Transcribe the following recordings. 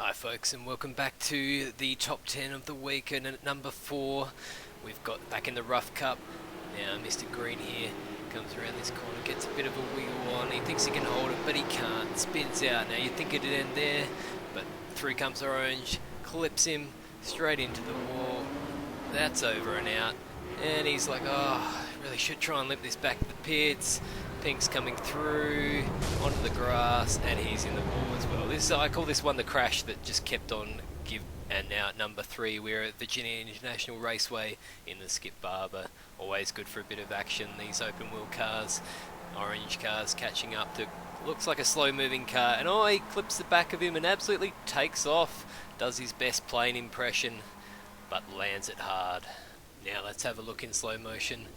Hi folks, and welcome back to the top 10 of the week, and at number 4 we've got back in the rough cup. Now Mr. Green here comes around this corner, gets a bit of a wiggle on, he thinks he can hold it but he can't, spins out. Now you'd think it'd end there, but through comes Orange, clips him straight into the wall. That's over and out, and he's like, oh, I really should try and limp this back to the pits. Pink's coming through onto the grass, and he's in the wall as well. I call this one the crash that just kept on give. And now at number 3, we're at Virginia International Raceway in the Skip Barber. Always good for a bit of action. These open wheel cars, orange cars catching up to looks like a slow moving car, and he clips the back of him and absolutely takes off. Does his best plane impression, but lands it hard. Now let's have a look in slow motion.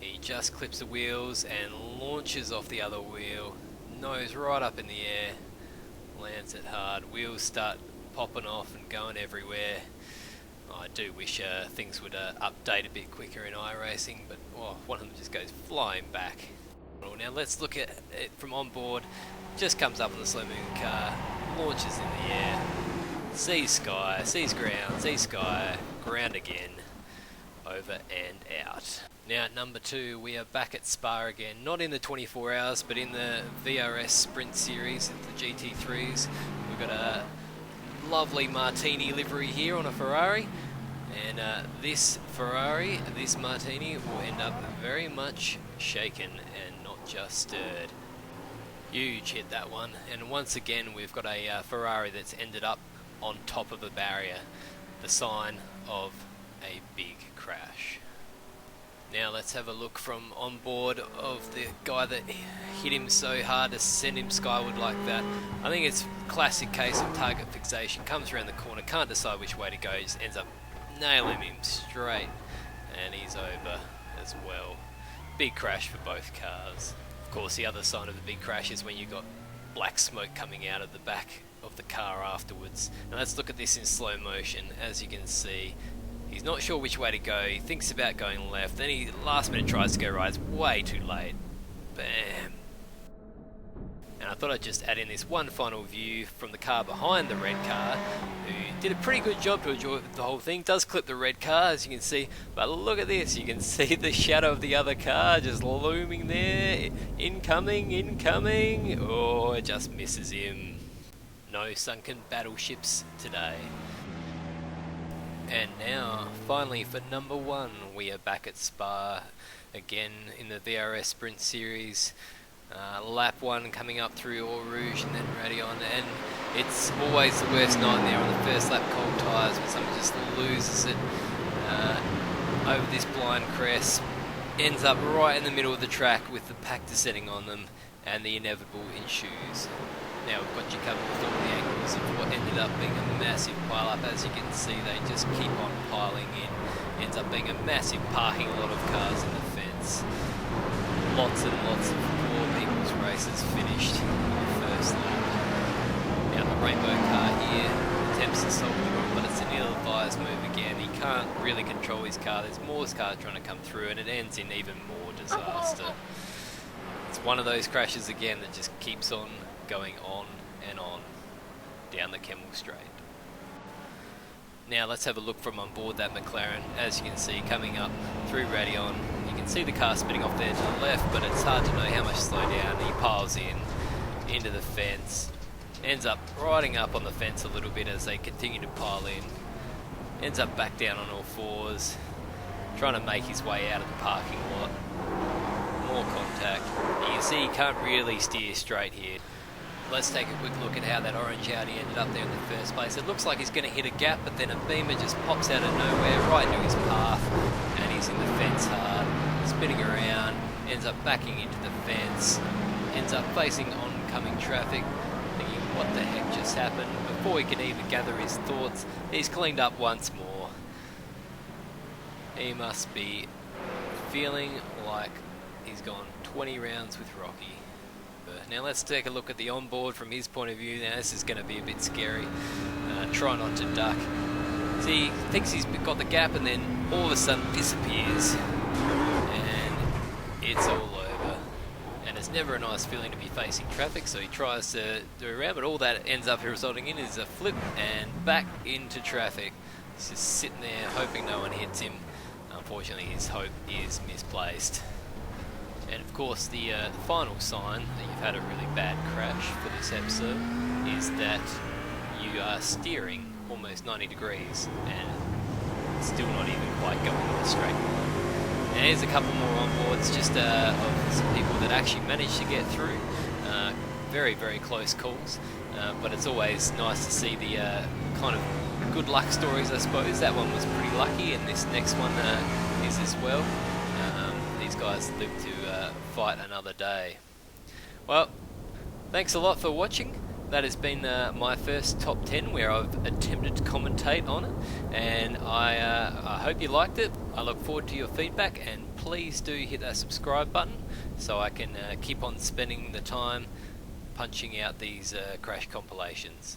He just clips the wheels and launches off the other wheel, nose right up in the air, lands it hard. Wheels start popping off and going everywhere. I do wish things would update a bit quicker in iRacing, but one of them just goes flying back. Now let's look at it from on board. Just comes up on the slow moving car, launches in the air, sees sky, sees ground, sees sky, ground again, over and out. Now at number 2, we are back at Spa again, not in the 24 hours, but in the VRS Sprint Series, the GT3s. We've got a lovely Martini livery here on a Ferrari, and this Martini will end up very much shaken and not just stirred. Huge hit, that one, and once again we've got a Ferrari that's ended up on top of a barrier, the sign of a big crash. Now let's have a look from on board of the guy that hit him so hard to send him skyward like that. I think it's a classic case of target fixation. Comes around the corner, can't decide which way to go, just ends up nailing him straight, and he's over as well. Big crash for both cars. Of course, the other sign of the big crash is when you got black smoke coming out of the back of the car afterwards. Now let's look at this in slow motion. As you can see, he's not sure which way to go, he thinks about going left, then he last minute tries to go right, it's way too late. Bam. And I thought I'd just add in this one final view from the car behind the red car, who did a pretty good job to enjoy the whole thing. Does clip the red car, as you can see, but look at this, you can see the shadow of the other car just looming there. Incoming, oh, it just misses him. No sunken battleships today. And now, finally for number 1, we are back at Spa again in the VRS Sprint Series. Lap 1 coming up through Eau Rouge and then Radion, and it's always the worst nightmare on the first lap, cold tyres, when someone just loses it over this blind crest, ends up right in the middle of the track with the pack descending on them, and the inevitable ensues. Now we've got you covered with all the angles of what ended up being a massive pile-up. As you can see, they just keep on piling in. Ends up being a massive parking lot of cars in the fence. Lots and lots of poor people's races finished in the first lap. Now the rainbow car here attempts to solve the run, but it's an ill-advised move again. He can't really control his car. There's more cars trying to come through, and it ends in even more disaster. It's one of those crashes again that just keeps on going on and on down the Kemmel Straight. Now let's have a look from on board that McLaren. As you can see, coming up through Radion, you can see the car spinning off there to the left, but it's hard to know how much slow down. He piles into the fence, ends up riding up on the fence a little bit as they continue to pile in, ends up back down on all fours, trying to make his way out of the parking lot. More contact. You can see he can't really steer straight here. Let's take a quick look at how that orange Audi ended up there in the first place. It looks like he's going to hit a gap, but then a beamer just pops out of nowhere right into his path, and he's in the fence hard, spinning around, ends up backing into the fence, ends up facing oncoming traffic, thinking what the heck just happened. Before he can even gather his thoughts, he's cleaned up once more. He must be feeling like he's gone 20 rounds with Rocky. Now let's take a look at the onboard from his point of view. Now this is going to be a bit scary. Try not to duck. See, he thinks he's got the gap, and then all of a sudden disappears, and it's all over. And as it's never a nice feeling to be facing traffic, so he tries to do around, but all that ends up resulting in is a flip and back into traffic. He's just sitting there hoping no one hits him. Unfortunately, his hope is misplaced. And of course, the final sign that you've had a really bad crash for this episode is that you are steering almost 90 degrees and still not even quite going in a straight line. And here's a couple more onboards just of some people that actually managed to get through. Very, very close calls, but it's always nice to see the kind of good luck stories, I suppose. That one was pretty lucky, and this next one is as well. These guys live to fight another day. Well, thanks a lot for watching. That has been my first top 10 where I've attempted to commentate on it, and I hope you liked it. I look forward to your feedback, and please do hit that subscribe button so I can keep on spending the time punching out these crash compilations.